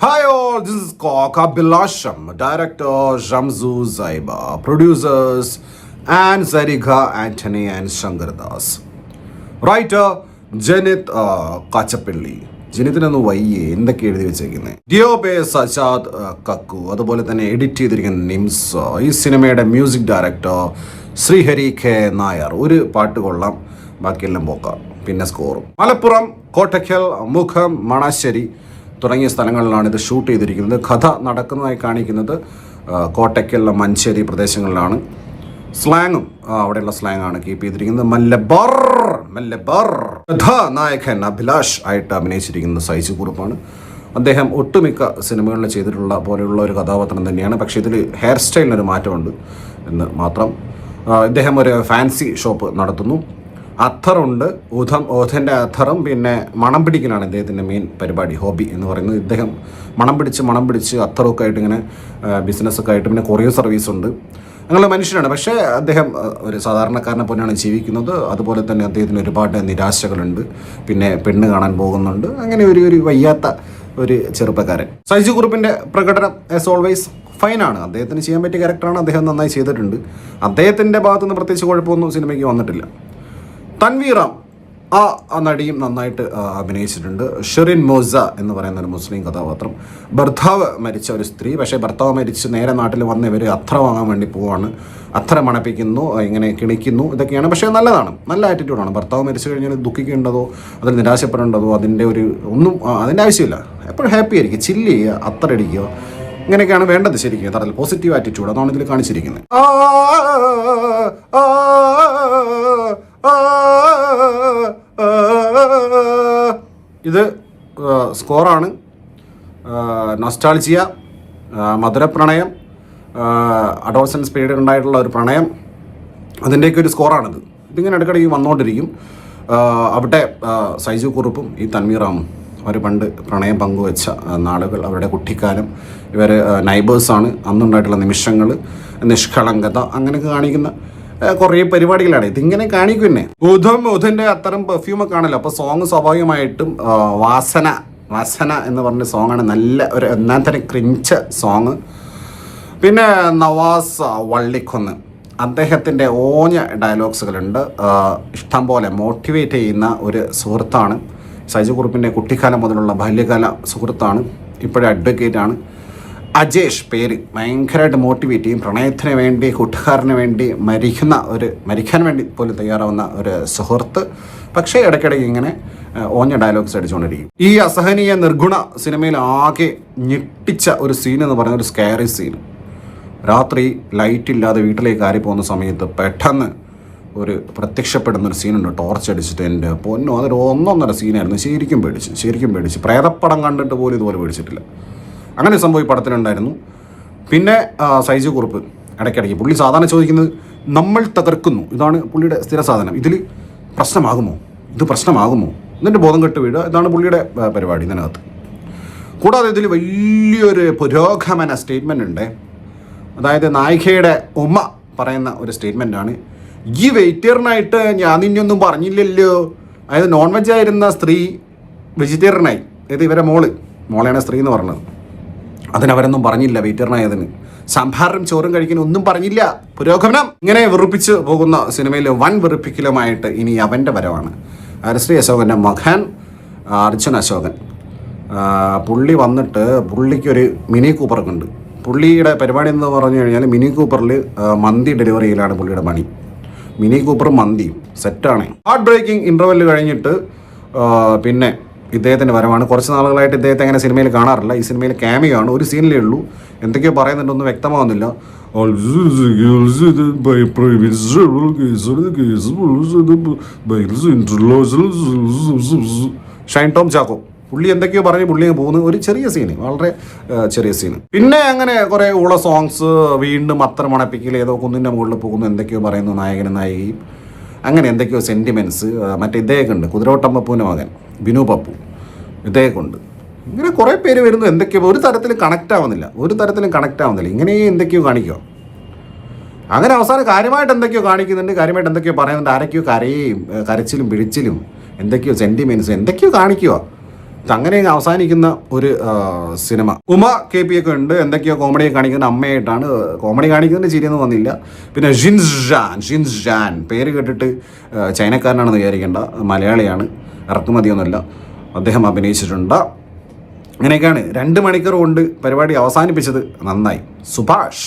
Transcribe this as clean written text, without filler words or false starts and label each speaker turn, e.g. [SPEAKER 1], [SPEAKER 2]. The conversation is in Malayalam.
[SPEAKER 1] Hi all, this is Kaka Bilasham, director Shamsu Zaiba, producers and Zarika Anthony and Shankardas. Writer Janith Kachapilli. ജനിത്തിനൊന്ന് വയ്യേ എന്തൊക്കെ എഴുതി വെച്ചേക്കുന്നത്. ഡിയോപെ സജാദ് കക്കു, അതുപോലെ തന്നെ എഡിറ്റ് ചെയ്തിരിക്കുന്ന നിംസ്. ഈ സിനിമയുടെ music director Srihari K Nair. ഒരു പാട്ട് കൊള്ളാം, ബാക്കിയെല്ലാം പോക്കാം. പിന്നെ സ്കോറും. മലപ്പുറം, കോട്ടയ്ക്കൽ, മുഖം, മണാശ്ശേരി തുടങ്ങിയ സ്ഥലങ്ങളിലാണ് ഇത് ഷൂട്ട് ചെയ്തിരിക്കുന്നത്. കഥ നടക്കുന്നതായി കാണിക്കുന്നത് കോട്ടയ്ക്കൽ, മഞ്ചേരി പ്രദേശങ്ങളിലാണ്. സ്ലാങ്ങും അവിടെയുള്ള സ്ലാങ്ങാണ് കീപ്പ് ചെയ്തിരിക്കുന്നത്. മല്ലബർ കഥാനായകൻ അഭിലാഷ് ആയിട്ട് അഭിനയിച്ചിരിക്കുന്നത് സൈജു കുറുപ്പാണ്. അദ്ദേഹം ഒട്ടുമിക്ക സിനിമകളിൽ ചെയ്തിട്ടുള്ള പോലെയുള്ള ഒരു കഥാപാത്രം തന്നെയാണ്. പക്ഷേ ഇതിൽ ഹെയർ സ്റ്റൈലിനൊരു മാറ്റമുണ്ട് എന്ന് മാത്രം. ഇദ്ദേഹം ഒരു ഫാൻസി ഷോപ്പ് നടത്തുന്നു. അത്തറുണ്ട്, ഓഥൻ്റെ അത്തറും പിന്നെ മണം പിടിക്കലാണ് ഇദ്ദേഹത്തിൻ്റെ മെയിൻ പരിപാടി, ഹോബി എന്ന് പറയുന്നത്. ഇദ്ദേഹം മണം പിടിച്ച് അത്തറൊക്കെ ആയിട്ട് ഇങ്ങനെ ബിസിനസ്സൊക്കെ ആയിട്ട് പിന്നെ കൊറിയർ സർവീസ് ഉണ്ട്. അങ്ങനെയുള്ള മനുഷ്യനാണ്. പക്ഷേ അദ്ദേഹം ഒരു സാധാരണക്കാരനെ പോലെയാണ് ജീവിക്കുന്നത്. അതുപോലെ തന്നെ അദ്ദേഹത്തിന് ഒരുപാട് നിരാശകളുണ്ട്. പിന്നെ പെണ്ണ് കാണാൻ പോകുന്നുണ്ട്. അങ്ങനെ ഒരു വയ്യാത്ത ഒരു ചെറുപ്പക്കാരൻ. സൈജു കുറുപ്പിൻ്റെ പ്രകടനം ആസ് ഓൾവേസ് ഫൈനാണ്. അദ്ദേഹത്തിന് ചെയ്യാൻ പറ്റിയ ക്യാരക്ടറാണ്. അദ്ദേഹം നന്നായി ചെയ്തിട്ടുണ്ട്. അദ്ദേഹത്തിൻ്റെ ഭാഗത്തുനിന്ന് പ്രത്യേകിച്ച് കുഴപ്പമൊന്നും സിനിമയ്ക്ക് വന്നിട്ടില്ല. തൻവീറാം ആ നടിയും നന്നായിട്ട് അഭിനയിച്ചിട്ടുണ്ട്. ഷെറിൻ മോസ എന്ന് പറയുന്ന ഒരു മുസ്ലിം കഥാപാത്രം. ഭർത്താവ് മരിച്ച ഒരു സ്ത്രീ. പക്ഷേ ഭർത്താവ് മരിച്ച് നേരെ നാട്ടിൽ വന്ന് ഇവർ അത്ര വാങ്ങാൻ വേണ്ടി പോവാണ്. അത്ര മണപ്പിക്കുന്നു, ഇങ്ങനെ കിണിക്കുന്നു, ഇതൊക്കെയാണ്. പക്ഷേ നല്ലതാണ്, നല്ല ആറ്റിറ്റ്യൂഡാണ്. ഭർത്താവ് മരിച്ചു കഴിഞ്ഞാൽ ദുഃഖിക്കേണ്ടതോ അതിൽ നിരാശപ്പെടേണ്ടതോ അതിൻ്റെ ഒന്നും അതിൻ്റെ ആവശ്യമില്ല. എപ്പോഴും ഹാപ്പി ആയിരിക്കും, ചില്ല് ചെയ്യുക, അത്ര അടിക്കുക, ഇങ്ങനെയൊക്കെയാണ് വേണ്ടത്. ശരിക്കും യഥാർത്ഥത്തിൽ പോസിറ്റീവ് ആറ്റിറ്റ്യൂഡ് അതാണ് ഇതിൽ കാണിച്ചിരിക്കുന്നത്. ഇത് സ്കോറാണ്. നൊസ്റ്റാൾജിയ, മധുരപ്രണയം, അഡോൾസൻസ് പീരീഡ് ഉണ്ടായിട്ടുള്ള ഒരു പ്രണയം, അതിൻ്റെയൊക്കെ ഒരു സ്കോറാണിത്. ഇതിങ്ങനെ ഇടയ്ക്കിടയ്ക്ക് വന്നുകൊണ്ടിരിക്കും. അവിടെ സൈജു കുറുപ്പും ഈ തൻവീറാമും അവർ പണ്ട് പ്രണയം പങ്കുവെച്ച നാളുകൾ, അവരുടെ കുട്ടിക്കാലം, ഇവർ നൈബേഴ്സാണ്, അന്നുണ്ടായിട്ടുള്ള നിമിഷങ്ങൾ, നിഷ്കളങ്കത, അങ്ങനെയൊക്കെ കാണിക്കുന്ന കുറേ പരിപാടികളാണ്. ഇതിങ്ങനെ കാണിക്കും തന്നെ. ഉധൻ്റെ അത്തരം പെർഫ്യൂമൊക്കെ ആണല്ലോ. അപ്പോൾ സോങ് സ്വാഭാവികമായിട്ടും വാസന എന്ന് പറഞ്ഞ സോങ്ങാണ്. നല്ല ഒരു ഒന്നാമത്തെ ക്രിഞ്ച സോങ്. പിന്നെ നവാസ് വള്ളിക്കൊന്ന്, അദ്ദേഹത്തിൻ്റെ ഓഞ്ഞ ഡയലോഗ്സുകളുണ്ട്. ഇഷ്ടം പോലെ മോട്ടിവേറ്റ് ചെയ്യുന്ന ഒരു സുഹൃത്താണ്. സൈജു കുറുപ്പിൻ്റെ കുട്ടിക്കാലം മുതലുള്ള ബാല്യകാല സുഹൃത്താണ്. ഇപ്പോഴും അഡ്വക്കേറ്റാണ്. അജേഷ് പേര് ഭയങ്കരമായിട്ട് മോട്ടിവേറ്റ് ചെയ്യും. പ്രണയത്തിന് വേണ്ടി, കൂട്ടുകാരന് വേണ്ടി മരിക്കാൻ വേണ്ടി പോലും തയ്യാറാവുന്ന ഒരു സുഹൃത്ത്. പക്ഷേ ഇടയ്ക്കിടയ്ക്ക് ഇങ്ങനെ ഓഞ്ഞ ഡയലോഗ്സ് അടിച്ചുകൊണ്ടിരിക്കും. ഈ അസഹനീയ നിർഗുണ സിനിമയിൽ ആകെ ഞെട്ടിച്ച ഒരു സീൻ എന്ന് പറയുന്ന ഒരു സ്കാരി സീൻ. രാത്രി ലൈറ്റ് ഇല്ലാതെ വീട്ടിലേക്ക് കയറി പോകുന്ന സമയത്ത് പെട്ടെന്ന് ഒരു പ്രത്യക്ഷപ്പെടുന്നൊരു സീനുണ്ട്. ടോർച്ച് അടിച്ചിട്ട് എൻ്റെ പൊന്നോ, അതൊരു ഒന്നൊന്നര സീനായിരുന്നു. ശരിക്കും പേടിച്ച് പ്രേതപ്പടം കണ്ടിട്ട് പോലും ഇതുപോലെ പേടിച്ചിട്ടില്ല. അങ്ങനെ സംഭവം ഈ പടത്തിലുണ്ടായിരുന്നു. പിന്നെ സൈജു കുറുപ്പ് ഇടയ്ക്കിടയ്ക്ക് പുള്ളി സാധാരണ ചോദിക്കുന്നത് നമ്മൾ തകർക്കുന്നു, ഇതാണ് പുള്ളിയുടെ സ്ഥിര സാധനം. ഇത് പ്രശ്നമാകുമോ എന്നിട്ട് ബോധം കെട്ട് വീഴുക, ഇതാണ് പുള്ളിയുടെ പരിപാടി ഇതിനകത്ത്. കൂടാതെ ഇതിൽ വലിയൊരു പുരോഗമന സ്റ്റേറ്റ്മെൻ്റ് ഉണ്ട്. അതായത് നായികയുടെ ഉമ്മ പറയുന്ന ഒരു സ്റ്റേറ്റ്മെൻറ്റാണ്, ഈ വെജിറ്റേറിയനായിട്ട് ഞാൻ നിന്നൊന്നും പറഞ്ഞില്ലല്ലോ. അതായത് നോൺ വെജ് ആയിരുന്ന സ്ത്രീ വെജിറ്റേറിയനായി. അതായത് ഇവരെ മോളെയാണ് സ്ത്രീ എന്ന് പറഞ്ഞത്. അതിനവരൊന്നും പറഞ്ഞില്ല. വെജിറ്റേറിയനായതിന് സംഭാരം ചോറും കഴിക്കാൻ ഒന്നും പറഞ്ഞില്ല. പുരോഗമനം. ഇങ്ങനെ വെറുപ്പിച്ച് പോകുന്ന സിനിമയിൽ വൻ വെറുപ്പിക്കലുമായിട്ട് ഇനി അവൻ്റെ വരവാണ്. ഹരിശ്രീ അശോകൻ്റെ മകൻ അർജുൻ അശോകൻ. പുള്ളി വന്നിട്ട് പുള്ളിക്കൊരു മിനി കൂപ്പറൊക്കെ ഉണ്ട്. പുള്ളിയുടെ പരിപാടി എന്ന് പറഞ്ഞു കഴിഞ്ഞാൽ മിനി കൂപ്പറിൽ മന്തി ഡെലിവറിയിലാണ് പുള്ളിയുടെ പണി. മിനി കൂപ്പറും മന്തിയും സെറ്റാണ്. ഹാർട്ട് ബ്രേക്കിംഗ് ഇൻ്റർവെല്ല് കഴിഞ്ഞിട്ട് പിന്നെ ഇദ്ദേഹത്തിൻ്റെ വരവാണ്. കുറച്ച് നാളുകളായിട്ട് ഇദ്ദേഹത്തെ അങ്ങനെ സിനിമയിൽ കാണാറില്ല. ഈ സിനിമയിൽ ക്യാമിയോ ആണ്. ഒരു സീനിലേ ഉള്ളൂ. എന്തൊക്കെയോ പറയുന്നുണ്ടൊന്നും വ്യക്തമാകുന്നില്ല. ഷൈൻ ടോം ചാക്കോ പുള്ളി എന്തൊക്കെയോ പറഞ്ഞ് പുള്ളി പോകുന്നു. ഒരു ചെറിയ സീന്, വളരെ ചെറിയ സീന്. പിന്നെ അങ്ങനെ കുറേ ഉള്ള സോങ്സ്, വീണ്ടും അത്ര മണപ്പിക്കൽ, ഏതോ കുന്നിൻ്റെ മുകളിൽ പോകുന്നു, എന്തൊക്കെയോ പറയുന്നു നായകനും നായികയും, അങ്ങനെ എന്തൊക്കെയോ സെൻറ്റിമെൻറ്റ്സ്. മറ്റേ ഇദ്ദേഹമൊക്കെ ഉണ്ട്, കുതിരോട്ടം പപ്പുവിൻ്റെ മകൻ ബിനു പപ്പു, ഇദ്ദേഹമൊക്കെ ഉണ്ട്. ഇങ്ങനെ കുറേ പേര് വരുന്നു. എന്തൊക്കെയോ ഒരു തരത്തിലും കണക്റ്റ് ആവുന്നില്ല. ഇങ്ങനെ എന്തൊക്കെയോ കാണിക്കുക. അങ്ങനെ അവസാനം കാര്യമായിട്ട് എന്തൊക്കെയോ കാണിക്കുന്നുണ്ട്, കാര്യമായിട്ട് എന്തൊക്കെയോ പറയുന്നുണ്ട്. ആരൊക്കെയോ കരച്ചിലും പിഴിച്ചിലും എന്തൊക്കെയോ സെൻറ്റിമെൻറ്റ്സ് എന്തൊക്കെയോ കാണിക്കുക. അങ്ങനെ അവസാനിക്കുന്ന ഒരു സിനിമ. ഉമ KP ഒക്കെ ഉണ്ട്, എന്തൊക്കെയോ കോമഡിയെ കാണിക്കുന്ന അമ്മയായിട്ടാണ്. കോമഡി കാണിക്കുന്നതിന് ചിരിയൊന്നും വന്നില്ല. പിന്നെ ഷിൻസ് ജാൻ പേര് കേട്ടിട്ട് ചൈനക്കാരനാണെന്ന് വിചാരിക്കേണ്ട, മലയാളിയാണ്, ഇറക്കുമതിയൊന്നുമല്ല. അദ്ദേഹം അഭിനയിച്ചിട്ടുണ്ട്. അങ്ങനെയൊക്കെയാണ് 2 മണിക്കൂർ കൊണ്ട് പരിപാടി അവസാനിപ്പിച്ചത്. നന്നായി സുഭാഷ്.